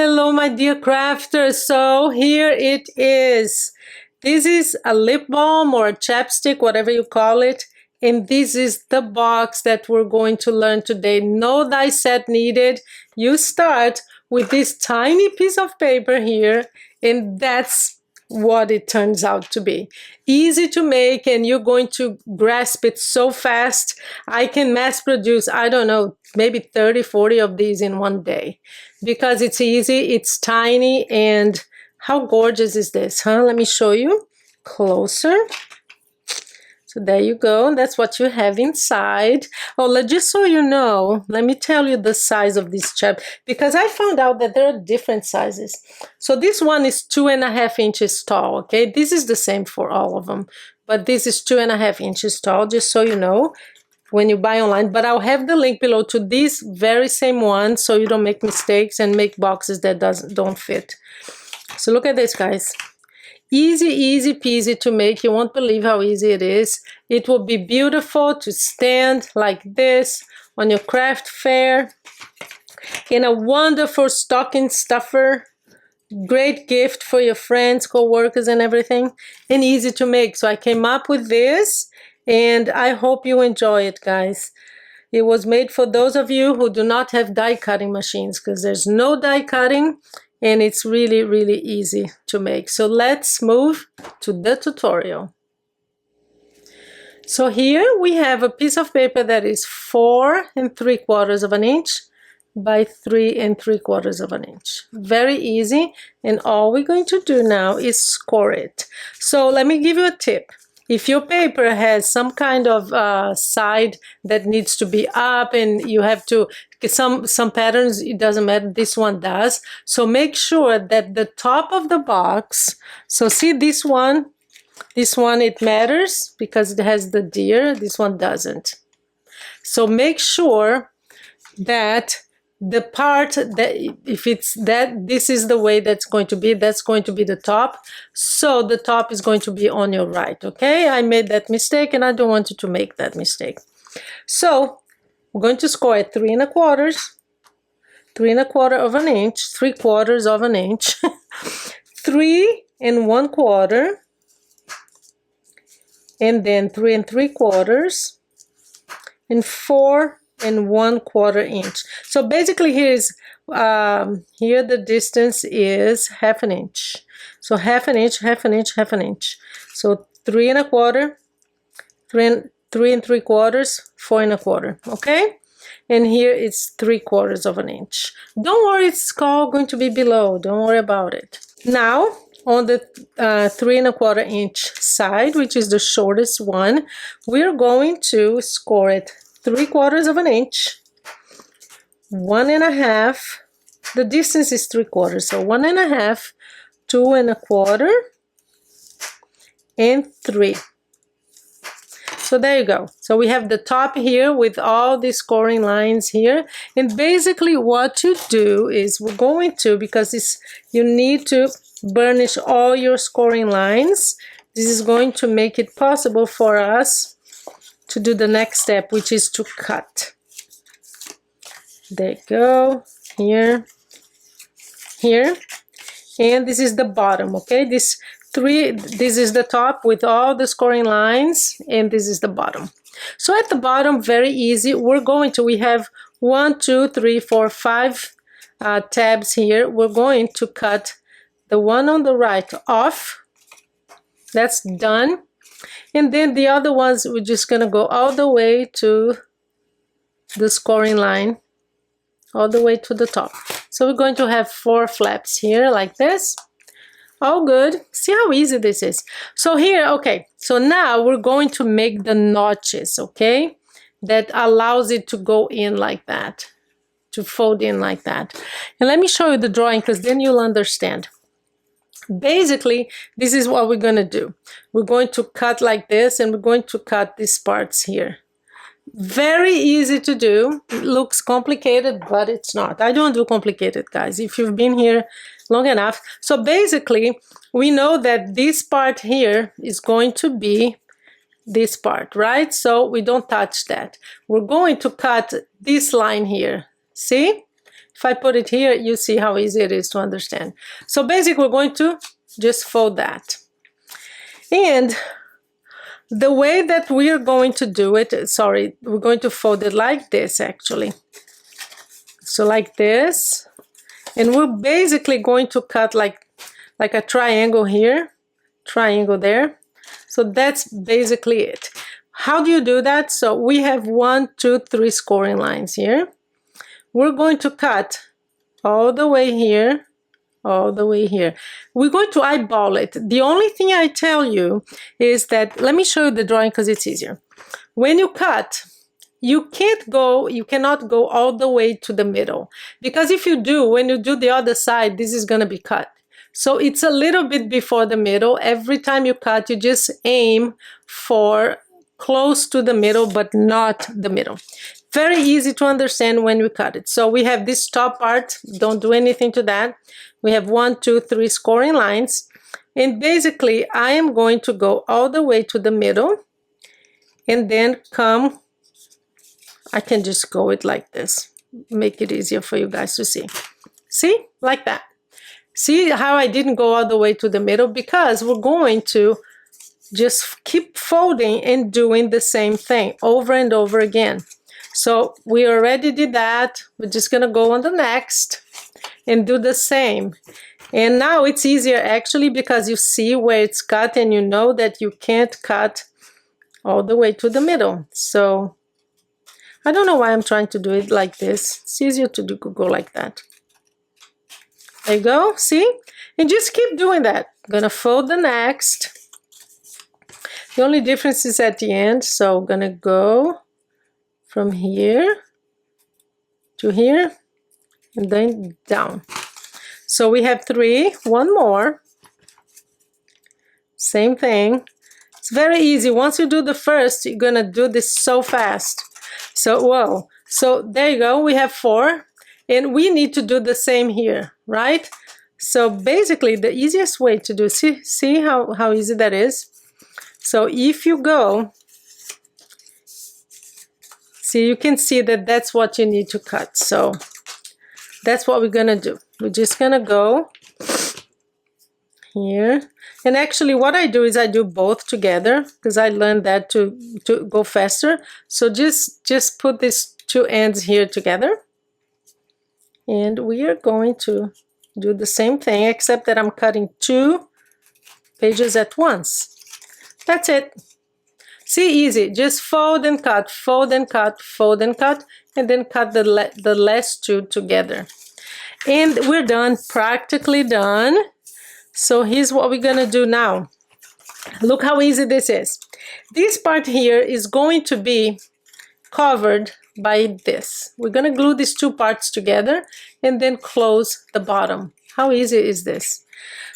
Hello, my dear crafters. So here it is. This is a lip balm or a chapstick, whatever you call it. And this is the box that we're going to learn today. No die set needed. You start with this tiny piece of paper here, and that's what it turns out to be. Easy to make, and you're going to grasp it so fast. I can mass produce, I don't know, maybe 30, 40 of these in one day because it's easy, it's tiny, and how gorgeous is this, huh? Let me show you closer. So there you go. That's what you have inside. Oh, just so you know, let me tell you the size of this chap, because I found out that there are different sizes. So this one is 2.5 inches tall, okay? This is the same for all of them, but this is 2.5 inches tall, just so you know when you buy online. But I'll have the link below to this very same one so you don't make mistakes and make boxes that don't fit. So look at this, guys. Easy, easy peasy to make. You won't believe how easy it is. It will be beautiful to stand like this on your craft fair. In a wonderful stocking stuffer. Great gift for your friends, co-workers, and everything. And easy to make. So I came up with this, and I hope you enjoy it, guys. It was made for those of you who do not have die cutting machines, because there's no die cutting. And it's really, really easy to make. So let's move to the tutorial. So here we have a piece of paper that is 4 3/4 of an inch by 3 3/4 of an inch. Very easy. And all we're going to do now is score it. So let me give you a tip. If your paper has some kind of side that needs to be up, and you have to, some patterns, it doesn't matter, this one does. So make sure that the top of the box, so see this one it matters because it has the deer, this one doesn't. So make sure that the part that, if it's that, this is the way that's going to be the top. So the top is going to be on your right, okay? I made that mistake and I don't want you to make that mistake. So we're going to score at 3 1/4, 3 1/4 of an inch, 3/4 of an inch, 3 1/4, and then 3 3/4, and 4 1/4 inch. So basically here the distance is 1/2 inch. So 1/2 inch, 1/2 inch, 1/2 inch. So 3 1/4, 3 3/4, 4 1/4. Okay, and here it's 3/4 of an inch. Don't worry, it's all going to be below. Don't worry about it. Now on the 3 1/4 inch side, which is the shortest one, we're going to score it 3/4 of an inch, 1 1/2. The distance is 3/4, so 1 1/2, 2 1/4, and 3. So there you go. So we have the top here with all the scoring lines here. And basically what you do is we're going to, because you need to burnish all your scoring lines. This is going to make it possible for us to do the next step, which is to cut. There you go. Here. And this is the bottom, okay? This is the top with all the scoring lines, and this is the bottom. So at the bottom, very easy. We have 1, 2, 3, 4, 5 tabs here. We're going to cut the one on the right off. That's done. And then the other ones, we're just gonna go all the way to the scoring line, all the way to the top. So we're going to have 4 flaps here like this. All good. See how easy this is. So here, okay, so now we're going to make the notches, okay? That allows it to go in like that, to fold in like that. And let me show you the drawing, because then you'll understand. Basically, this is what we're going to do. We're going to cut like this, and we're going to cut these parts here. Very easy to do. It looks complicated, but it's not. I don't do complicated, guys, if you've been here long enough. So basically, we know that this part here is going to be this part, right? So we don't touch that. We're going to cut this line here. See? If I put it here, you see how easy it is to understand. So basically, we're going to just fold that. And the way that we are going to do it, sorry, we're going to fold it like this actually. So like this. And we're basically going to cut like a triangle here, triangle there. So that's basically it. How do you do that? So we have 1, 2, 3 scoring lines here. We're going to cut all the way here, all the way here. We're going to eyeball it. The only thing I tell you is that, let me show you the drawing because it's easier. When you cut, you cannot go all the way to the middle, because if you do, when you do the other side, this is going to be cut. So it's a little bit before the middle. Every time you cut, you just aim for close to the middle, but not the middle. Very easy to understand when we cut it. So we have this top part, don't do anything to that. We have 1, 2, 3 scoring lines. And basically, I am going to go all the way to the middle and then come, I can just go it like this, make it easier for you guys to see. See, like that. See how I didn't go all the way to the middle? Because we're going to just keep folding and doing the same thing over and over again. So we already did that. We're just gonna go on the next and do the same. And now it's easier actually because you see where it's cut and you know that you can't cut all the way to the middle. So I don't know why I'm trying to do it like this. It's easier to go like that. There you go, see? And just keep doing that. I'm gonna fold the next. The only difference is at the end, so I'm gonna go from here to here and then down. So we have 3, 1 more. Same thing. It's very easy. Once you do the first, you're gonna do this so fast. So, whoa. So there you go, we have 4. And we need to do the same here, right? So basically the easiest way to do, see how easy that is? So if you go, see, you can see that that's what you need to cut. So that's what we're gonna do. We're just gonna go here. And actually what I do is I do both together because I learned that to go faster. So just put these 2 ends here together. And we are going to do the same thing, except that I'm cutting 2 pages at once. That's it. See, easy. Just fold and cut, fold and cut, fold and cut, and then cut the last 2 together. And we're done, practically done. So here's what we're gonna do now. Look how easy this is. This part here is going to be covered by this. We're gonna glue these 2 parts together and then close the bottom. How easy is this?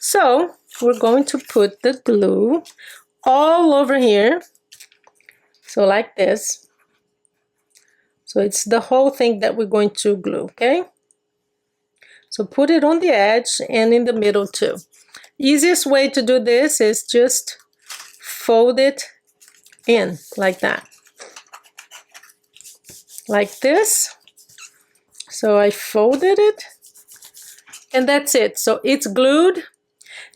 So we're going to put the glue all over here. So like this. So it's the whole thing that we're going to glue, okay? So put it on the edge and in the middle too. Easiest way to do this is just fold it in like that. Like this. So I folded it and that's it. So it's glued.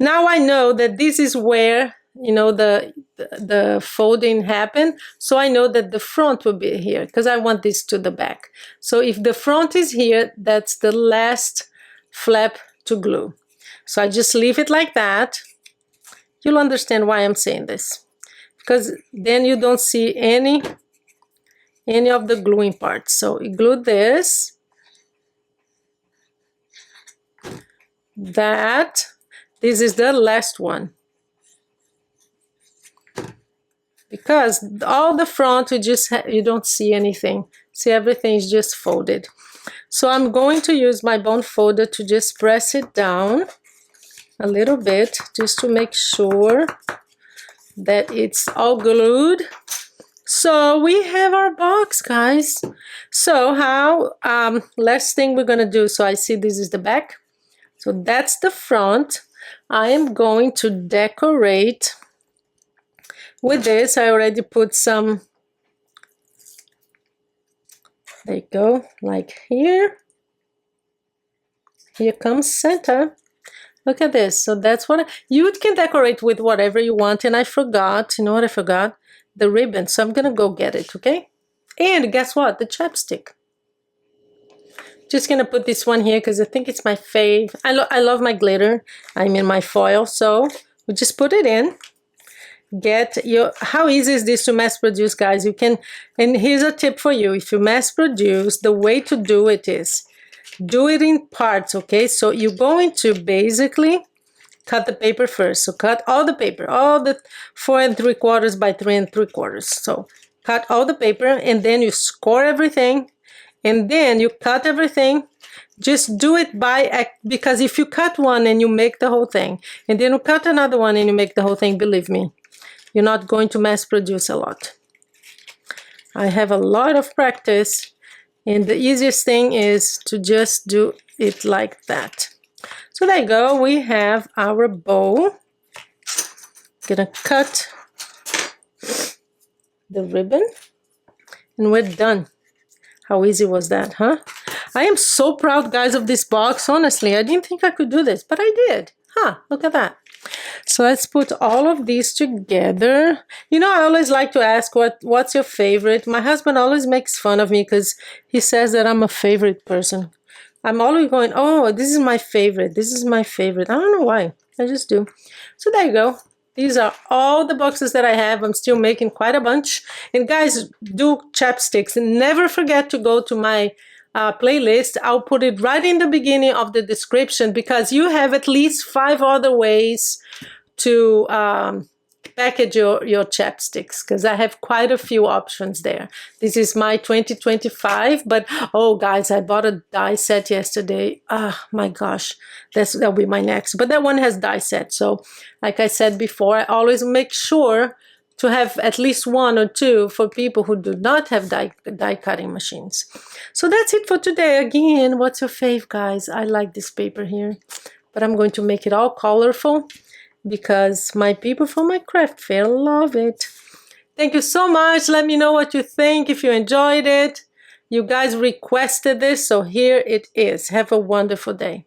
Now I know that this is where, you know, the folding happened. So I know that the front will be here because I want this to the back. So if the front is here, that's the last flap to glue. So I just leave it like that. You'll understand why I'm saying this, because then you don't see any of the gluing parts. So you glue this, that, this is the last one. Because all the front, you don't see anything. See, everything is just folded. So I'm going to use my bone folder to just press it down a little bit, just to make sure that it's all glued. So we have our box, guys. So how, last thing we're gonna do, so I see this is the back. So that's the front. I am going to decorate with this. I already put some, there you go, like here. Here comes Santa. Look at this. So that's what you can decorate with whatever you want. And I forgot, you know what I forgot? The ribbon. So I'm gonna go get it, okay? And guess what? The chapstick. Just gonna put this one here because I think it's my fave. I love my glitter. I mean my foil. So we just put it in. Get your, how easy is this to mass produce, guys? You can, and here's a tip for you. If you mass produce, the way to do it is do it in parts, okay? So you're going to basically cut the paper first. So cut all the paper, all the 4 3/4 by 3 3/4. So cut all the paper, and then you score everything, and then you cut everything. Just do it by, because if you cut one and you make the whole thing, and then you cut another one and you make the whole thing, believe me, you're not going to mass produce a lot. I have a lot of practice, and the easiest thing is to just do it like that. So there you go, we have our bow. Gonna cut the ribbon, and we're done. How easy was that, huh? I am so proud, guys, of this box. Honestly, I didn't think I could do this, but I did. Huh, look at that. So let's put all of these together. You know, I always like to ask what's your favorite. My husband always makes fun of me because he says that I'm a favorite person. I'm always going, oh, this is my favorite. This is my favorite. I don't know why. I just do. So there you go. These are all the boxes that I have. I'm still making quite a bunch. And guys, do chapsticks. Never forget to go to my playlist. I'll put it right in the beginning of the description, because you have at least 5 other ways to package your chapsticks, because I have quite a few options there. This is my 2025, but oh guys, I bought a die set yesterday. Oh my gosh, that'll be my next, but that one has die set. So like I said before, I always make sure to have at least 1 or 2 for people who do not have die cutting machines. So that's it for today. Again, what's your fave, guys? I like this paper here, but I'm going to make it all colorful because my people from my craft fair love it. Thank you so much. Let me know what you think, if you enjoyed it. You guys requested this, so here it is. Have a wonderful day.